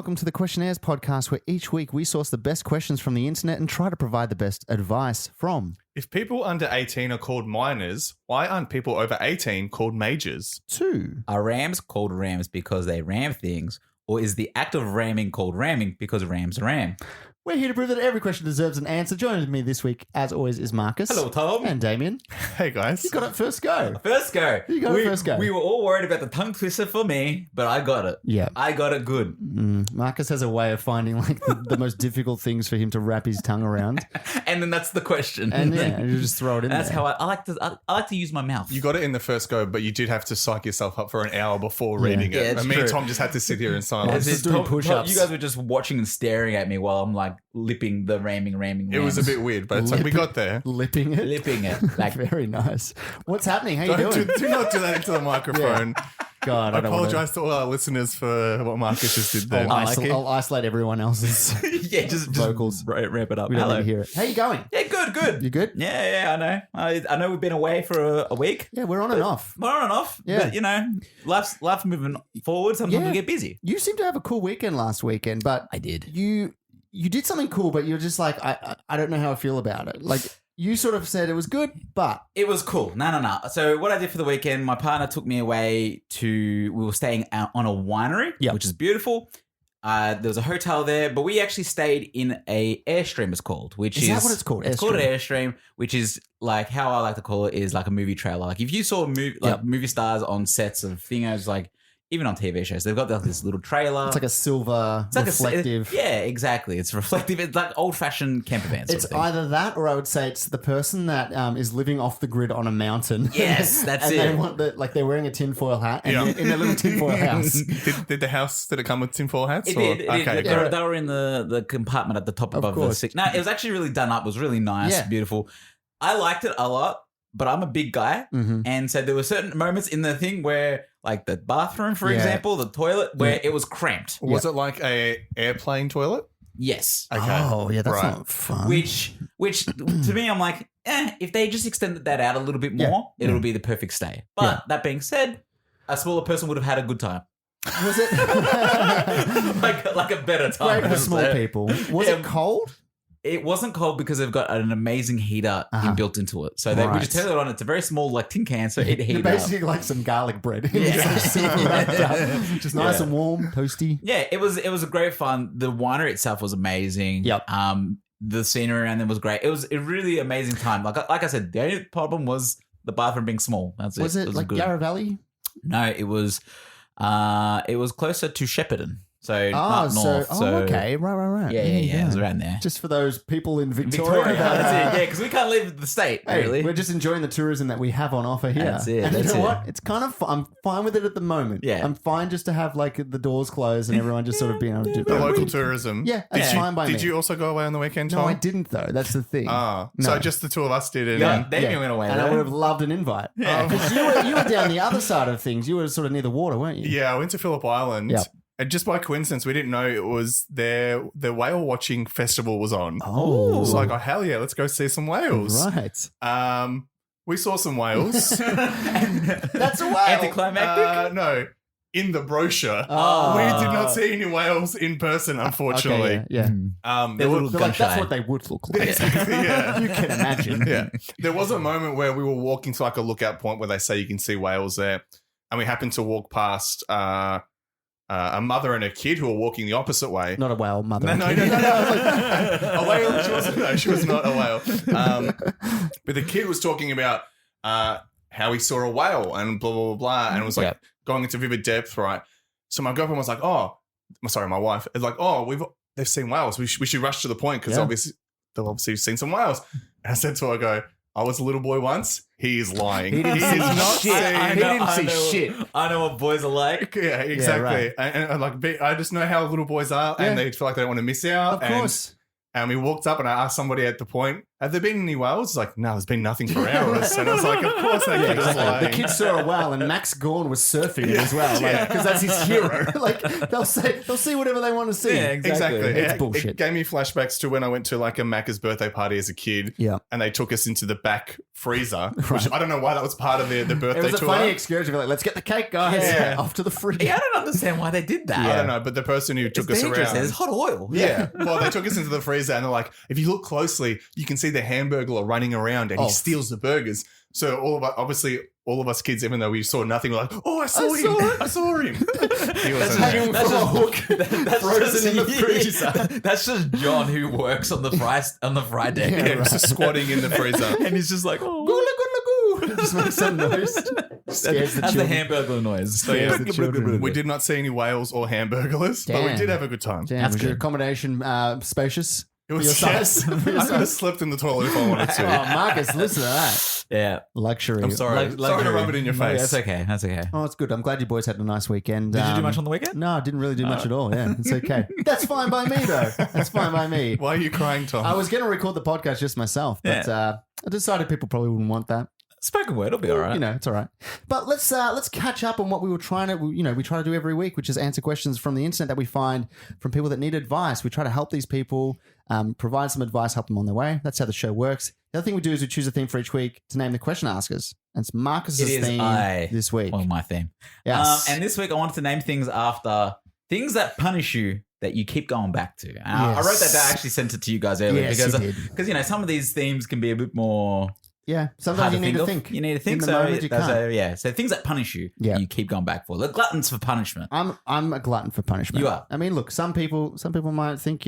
welcome to the Questionnaires podcast, where each week we source the best questions from the internet and try to provide the best advice from. If people under 18 are called minors, why aren't people over 18 called majors? 2. Are rams called rams because they ram things, or is the act of ramming called ramming because rams ram? We're here to prove that every question deserves an answer. Joining me this week, as always, is Marcus. Hello, Tom. And Damien. Hey, guys. You got it first go. First go. You got it first go. We were all worried about the tongue twister for me, but I got it. Yeah. I got it good. Marcus has a way of finding like the most difficult things for him to wrap his tongue around. And then that's the question. And yeah, you just throw it in that's there. how I like to use my mouth. You got it in the first go, but you did have to psych yourself up for an hour before reading Yeah, it. it's And me and true. Tom just had to sit here in I silence. was just doing push-ups. You guys were just watching and staring at me while I'm like lipping the ramming. It was a bit weird, but it's like we got there. Lipping it. Lipping it. Like, Very nice. What's happening? How you doing? Do not do that into the microphone. God, I I don't want apologize to all our listeners for what Marcus just did there. I'll isolate everyone else's yeah, just vocals. Ramp it up. We don't Hello. need to hear it. How you going? Yeah, good. You good? Yeah, I know. I know we've been away for a week. Yeah, we're on and off. We're on and off. Yeah. But, you know, life's moving forward. Sometimes Yeah. we get busy. You seem to have a cool weekend last weekend, but I did. you did something cool, but you're just like, I don't know how I feel about it. Like, you sort of said it was good, but... It was cool. No. So what I did for the weekend, my partner took me away we were staying out on a winery, which is beautiful. There was a hotel there, but we actually stayed in a Airstream, it's called, which is... Is that what it's called? It's called an Airstream, which is like how I like to call it is like a movie trailer. Like if you saw movie stars on sets of things like... Even on TV shows, they've got this little trailer. It's like a silver, reflective... yeah, exactly. It's reflective. It's like old-fashioned camper van sort It's of thing. either that, or I would say it's the person that is living off the grid on a mountain. Yes, that's and it. they want they're wearing a tinfoil hat and they're in their little tinfoil house. Did it come with tinfoil hats? It did. Okay, They great. were in the compartment at the top Of above the course. six. No, it was actually really done up. It was really nice, Yeah. beautiful. I liked it a lot, but I'm a big guy. Mm-hmm. And so there were certain moments in the thing where, like the bathroom, for Yeah. example, the toilet, where it was cramped. Was it like a airplane toilet? Yes. Okay. Oh, yeah, that's Right. not fun. Which to me, I'm like, if they just extended that out a little bit more, it'll be the perfect stay. But that being said, a smaller person would have had a good time. Was it... like a better time. Great for small So, people. Was Yeah. it cold? It wasn't cold because they've got an amazing heater built into it. So we Right. just turn it on. It's a very small like tin can, so it You're heated up. basically like some garlic bread. Yeah. It's like super wrapped up. Just nice and warm, toasty. Yeah, it was a great fun. The winery itself was amazing. Yep. The scenery around them was great. It was a really amazing time. Like I said, the only problem was the bathroom being small. That's it. Was it like good. Yarra Valley? No, it was closer to Shepparton. So up north. okay. Right. Yeah. It was around there. Just for those people in Victoria. Victoria. That's it. Yeah, because we can't leave the state, Hey, really. we're just enjoying the tourism that we have on offer here. That's it, And that's you know it. what? It's kind of I'm fine with it at the moment. Yeah. I'm fine just to have like the doors closed and everyone just sort of being able to do The local tourism. Yeah, that's fine by me. Did you also go away on the weekend, Tom? No, I didn't though. That's the thing. Ah, No. so just the two of us did it. Yeah. and- Damien went away, and I though. would have loved an invite. Yeah. Because you were down the other side of things. You were sort of near the water, weren't you? Yeah, I went to Phillip Island. Yep. And just by coincidence, we didn't know it was the whale watching festival was on. Oh. It was like, oh, hell yeah, let's go see some whales. Right. We saw some whales. That's a whale. Anticlimactic? No, in the brochure. Oh. We did not see any whales in person, unfortunately. Okay, yeah. They're little They're like, that's gun-shy. what they would look like. Yeah. You can imagine. Yeah. There was a moment where we were walking to like a lookout point where they say you can see whales there. And we happened to walk past a mother and a kid who were walking the opposite way. Not a whale mother. No. A whale? She was not a whale. But the kid was talking about how he saw a whale and blah, blah, blah, blah. And it was like going into vivid depth, right? So my girlfriend was like, my wife is like, they've seen whales. We should rush to the point because they've obviously seen some whales. And I said to her, I go, I was a little boy once. He is lying. He didn't see not shit. saying. He didn't see shit. I know what boys are like. Yeah, exactly. right. And like, I just know how little boys are, and they feel like they don't want to miss out. Of course. And we walked up, and I asked somebody at the point, have there been any whales? It's like, no, there's been nothing for hours. And I was like, of course that kid is The lying. kids saw a whale and Max Gorn was surfing it as well, because that's his hero. Like they'll see whatever they want to see. Yeah, exactly. It's It bullshit. gave me flashbacks to when I went to like a Macca's birthday party as a kid. Yeah. And they took us into the back freezer, which I don't know why that was part of the birthday It was a tour. funny excursion. We're like, let's get the cake, guys. Yeah. Off to the fridge. Yeah, I don't understand why they did that. I don't know, but the person who took us Dangerous. around. There's hot oil. Yeah. Well, they took us into the freezer and they're like, if you look closely, you can see the hamburger running around and he steals the burgers. So all of us kids, even though we saw nothing, were like, oh, I saw him. I saw him. He was hanging from a hook. That's Frozen in the freezer. That's just John who works on the Friday. Yeah, just squatting in the freezer. And he's just like, oh. Goo, goo, goo. Just makes some noise. Scares the That's the children. hamburger noise. So yeah, Scares the children. we did not see any whales or hamburglers, but we Damn. did have a good time. Damn, That's was your good. accommodation spacious? It For your was size? yes. For your I could have size? slept in the toilet if I wanted Oh, to. Marcus, listen to that. Yeah. Luxury. I'm sorry. Sorry to Luxury. rub it in your No, face. that's okay. That's okay. Oh, it's good. I'm glad you boys had a nice weekend. Did you do much on the weekend? No, I didn't really do much at all. Yeah, it's okay. That's fine by me, though. That's fine by me. Why are you crying, Tom? I was going to record the podcast just myself, but I decided people probably wouldn't want that. Spoken word will be all right. You know, it's all right. But let's catch up on what we were trying to, we try to do every week, which is answer questions from the internet that we find from people that need advice. We try to help these people, provide some advice, help them on their way. That's how the show works. The other thing we do is we choose a theme for each week to name the question askers. And it's Marcus's It is theme this week. Well, my theme. Yes. And this week I wanted to name things after things that punish you that you keep going back to. And I wrote that down. I actually sent it to you guys earlier Yes, because you did. because some of these themes can be a bit more Yeah, sometimes hard you need to of. think. You need to think. In the So moment, you those can't. are- so things that punish you, Yeah. you keep going back for. The gluttons for punishment. I'm a glutton for punishment. You are. I mean, look, some people might think,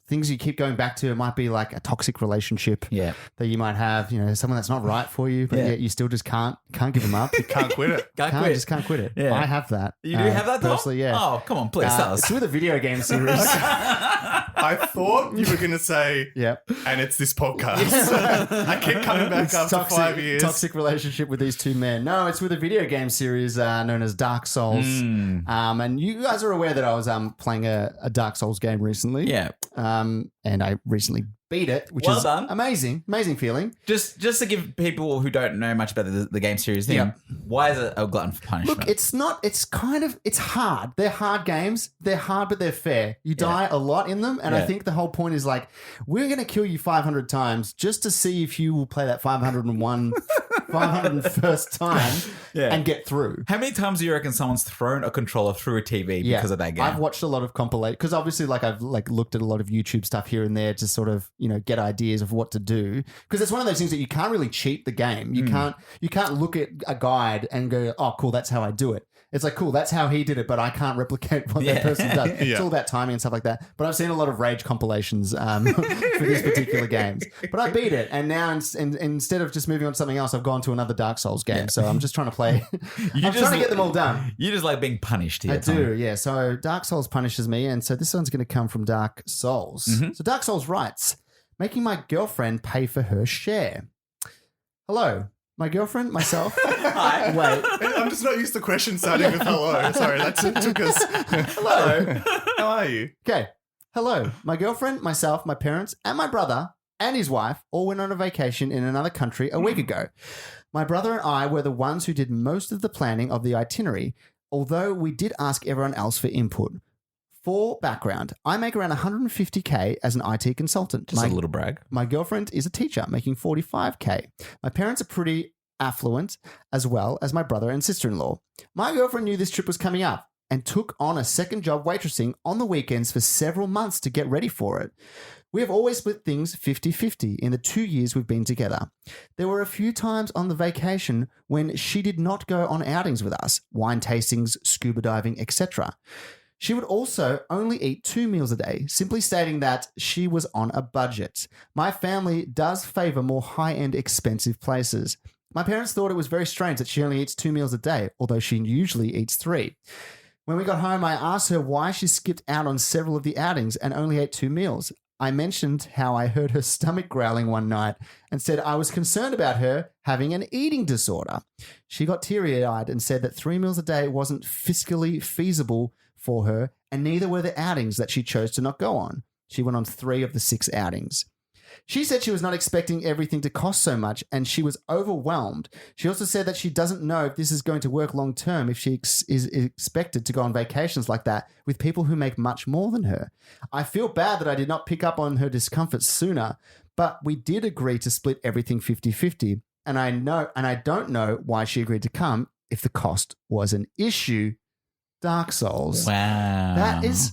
things you keep going back to. It might be like a toxic relationship Yeah. that you might have, someone that's not right for you, but Yeah. yet you still just can't give them up. You Can't quit it. just can't quit it. Yeah. I have that. You do have that, Tom? personally, yeah. Oh, come on, please tell us. It's with a video game series. I thought you were going to say, Yep. and it's this podcast. I keep coming back It's after 5 years. Toxic relationship with these two men. No, it's with a video game series known as Dark Souls. And you guys are aware that I was playing a Dark Souls game recently. Yeah. And I recently beat it, which Well is done. amazing feeling. Just to give people who don't know much about the game series thing, Yeah. why is it a glutton for punishment? Look, it's hard. They're hard games. They're hard, but they're fair. You die a lot in them. And I Yeah. think the whole point is like, we're going to kill you 500 times just to see if you will play that 501st time and get through. How many times do you reckon someone's thrown a controller through a TV because of that game? I've watched a lot of compilation because obviously I've looked at a lot of YouTube stuff here and there to sort of, get ideas of what to do. Because it's one of those things that you can't really cheat the game. You can't look at a guide and go, oh, cool, that's how I do it. It's like, cool, that's how he did it, but I can't replicate what that person does. It's all about timing and stuff like that. But I've seen a lot of rage compilations for these particular games. But I beat it, and now instead of just moving on to something else, I've gone to another Dark Souls game. So I'm just trying to play. I'm trying to get them all done. You just like being punished here. I do, yeah. So Dark Souls punishes me, and so this one's going to come from Dark Souls. So Dark Souls writes, making my girlfriend pay for her share. Hello. My girlfriend, myself. Hi. Wait. I'm just not used to questions starting with hello. Sorry, that took us. Hello. How are you? Okay. Hello. My girlfriend, myself, my parents, and my brother and his wife all went on a vacation in another country a week ago. My brother and I were the ones who did most of the planning of the itinerary, although we did ask everyone else for input. For background, I make around $150K as an IT consultant. Just a little brag. My girlfriend is a teacher making $45K. My parents are pretty affluent, as well as my brother and sister-in-law. My girlfriend knew this trip was coming up and took on a second job waitressing on the weekends for several months to get ready for it. We have always split things 50-50 in the 2 years we've been together. There were a few times on the vacation when she did not go on outings with us, wine tastings, scuba diving, etc. She would also only eat 2 meals a day, simply stating that she was on a budget. My family does favor more high-end expensive places. My parents thought it was very strange that she only eats 2 meals a day, although she usually eats 3. When we got home, I asked her why she skipped out on several of the outings and only ate 2 meals. I mentioned how I heard her stomach growling one night and said I was concerned about her having an eating disorder. She got teary-eyed and said that 3 meals a day wasn't fiscally feasible for her, and neither were the outings that she chose to not go on. She went on 3 of the 6 outings. She said she was not expecting everything to cost so much and she was overwhelmed. She also said that she doesn't know if this is going to work long term if she is expected to go on vacations like that with people who make much more than her. I feel bad that I did not pick up on her discomfort sooner, but we did agree to split everything 50-50. And I don't know why she agreed to come if the cost was an issue. Dark Souls. Wow. That is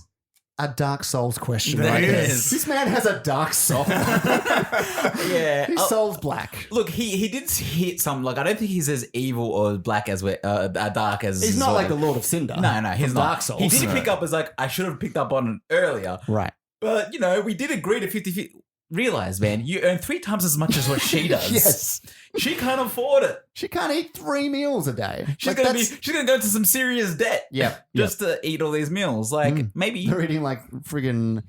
a Dark Souls question. That right there. is. This man has a dark soul. Yeah. His soul's black. Look, he did hit some. Like, I don't think he's as evil or black as dark as. He's not like the Lord of Cinder. No, he's from not. Dark Souls. He did pick up as like I should have picked up on it earlier. Right. But we did agree to 50-50. Realize, man, you earn 3 times as much as what she does. Yes. She can't afford it. She can't eat 3 meals a day. She's gonna go into some serious debt. Yeah. Just to eat all these meals. Like maybe They're eating like friggin'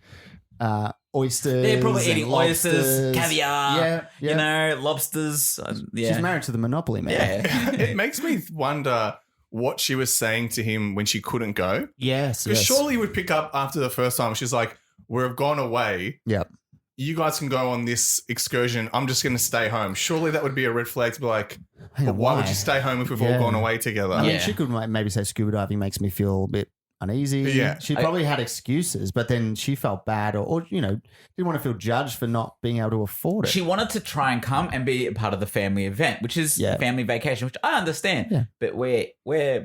oysters. they're probably and eating lobsters. oysters, caviar. Yeah. Lobsters. Yeah. She's married to the Monopoly man. Yeah. It makes me wonder what she was saying to him when she couldn't go. Yes. Because surely he would pick up after the first time. She's like, we've gone away. Yep. You guys can go on this excursion. I'm just going to stay home. Surely that would be a red flag to be like, Hang but on, why would you stay home if we've all gone away together? I mean, Yeah. she could maybe say scuba diving makes me feel a bit uneasy. Yeah. She probably had excuses, but then she felt bad or didn't want to feel judged for not being able to afford it. She wanted to try and come and be a part of the family event, which is Yeah. family vacation, which I understand. Yeah. But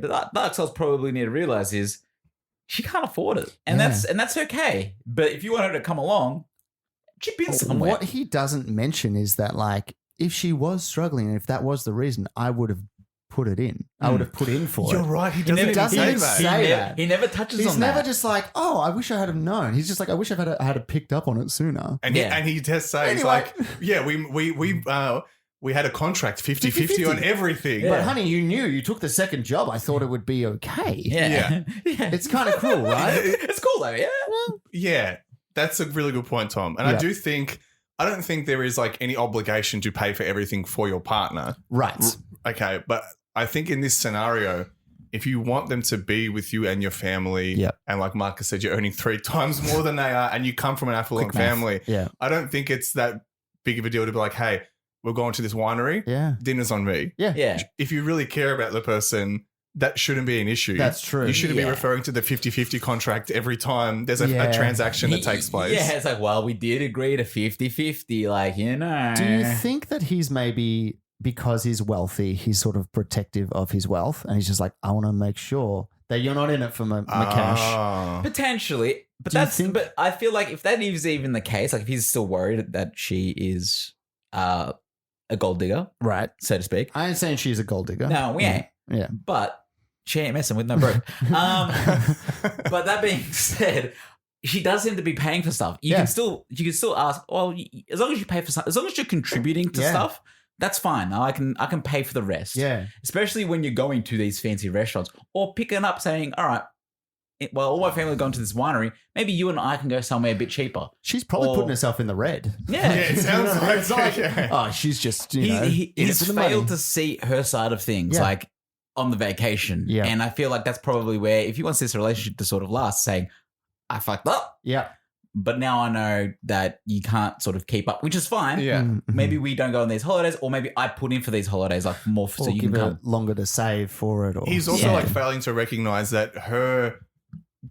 but Dark Souls probably need to realize is she can't afford it. And Yeah. that's okay. But if you want her to come along, chip in somewhere. What he doesn't mention is that, like, if she was struggling and if that was the reason, I would have put it in. I would have put in for You're it. right. He He never doesn't doesn't say say that. that. He never touches He's on never that. just like, oh, I wish I had have known. He's just like, I wish I had picked up on it sooner. And, he does say, he's Anyway. like, yeah, we had a contract 50-50 on everything. But honey, you knew you took the second job. I thought it would be okay. Yeah. Yeah. It's kind of cruel, right? It's cool though, yeah. Yeah, that's a really good point, Tom. And Yeah. I don't think there is like any obligation to pay for everything for your partner. Right. Okay, but I think in this scenario, if you want them to be with you and your family, Yep. and like Marcus said, you're earning 3 times more than they are, and you come from an affluent Quick math. family, Yeah. I don't think it's that big of a deal to be like, hey, we're going to this winery, Yeah. dinner's on me. Yeah. Yeah. If you really care about the person, that shouldn't be an issue. That's true. You shouldn't be Yeah. referring to the 50-50 contract every time there's a Yeah. transaction that takes place. Yeah, it's like, well, we did agree to 50-50, like, Do you think that he's maybe, because he's wealthy, he's sort of protective of his wealth and he's just like, I want to make sure that you're not in it for my cash? Ah. Potentially, but Do you that's. think- But I feel like if that is even the case, like if he's still worried that she is a gold digger, Right. so to speak. I ain't saying she's a gold digger. No, we ain't. Yeah. But she ain't messing with no broke. But that being said, she does seem to be paying for stuff. You Yeah. can still ask. Well, as long as you pay for stuff, as long as you're contributing to Yeah. stuff, that's fine. I can pay for the rest. Yeah. Especially when you're going to these fancy restaurants or picking up saying, all right, well, all my family are going to this winery. Maybe you and I can go somewhere a bit cheaper. She's probably Or- putting herself in the red. Yeah. Yeah, it sounds You know, like, it's like, yeah. oh, she's just, in it He's for the money. failed to see her side of things, Yeah. like on the vacation. Yeah. And I feel like that's probably where, if he wants this relationship to sort of last, saying, I fucked up, Yeah. but now I know that you can't sort of keep up, which is fine. Yeah. Mhm. Maybe we don't go on these holidays, or maybe I put in for these holidays, like more so Or you give can her come. longer to save for it. Or He's also Yeah. like failing to recognize that her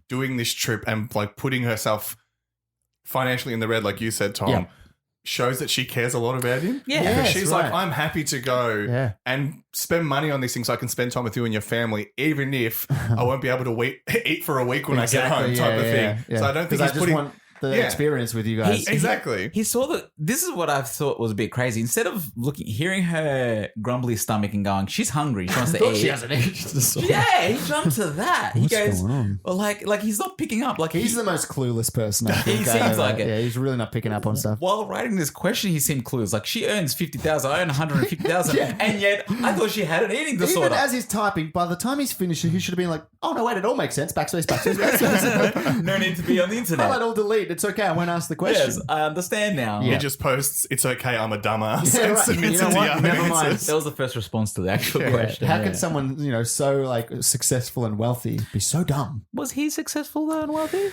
doing this trip and like putting herself financially in the red, like you said, Tom, Yeah. shows that she cares a lot about him. Yeah. Because Yes, she's right. like, I'm happy to go Yeah. and spend money on these things so I can spend time with you and your family, even if I won't be able to eat for a week when I get home, type of thing. So I don't think 'Cause he's just putting. want the Yeah. experience with you guys. Exactly. He saw that. This is what I thought was a bit crazy. Instead of hearing her grumbly stomach and going, she's hungry, she wants to Thought eat. she hasn't eaten. Yeah, he jumped to that. He What's goes, going on? well, like he's not picking up. Like He's the most clueless person. I think. He seems like it. Yeah, he's really not picking up on stuff. While writing this question, he seemed clueless. Like she earns 50,000, I earn 150,000, Yeah. and yet I thought she had an eating Even disorder. as he's typing, by the time he's finished, he should have been like, "Oh no, wait, it all makes sense." Backspace, backspace, backspace. No need to be on the internet. Highlight all delete. It's okay. I won't ask the question. Yes, I understand now. Yeah. He just posts, it's okay, I'm a dumbass, Yeah, and right. submits You know it to what? Yahoo Never mind. Answers. That was the first response to the actual Yeah. question. How Yeah. can someone, so like successful and wealthy be so dumb? Was he successful though and wealthy?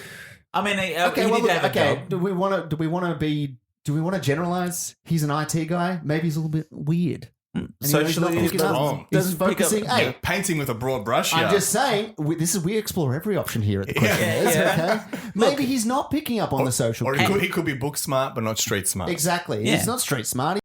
I mean, Okay, he well, did have a okay. job. Do we want to be Do we want to generalize? He's an IT guy. Maybe he's a little bit weird. And Socially, he's he's wrong. He's focusing. Hey, painting with a broad brush. I'm just saying, we explore every option here at the Questionnaires, okay? Maybe he's not picking up on the social. Or he could be book smart, but not street smart. Exactly. He's not street smart.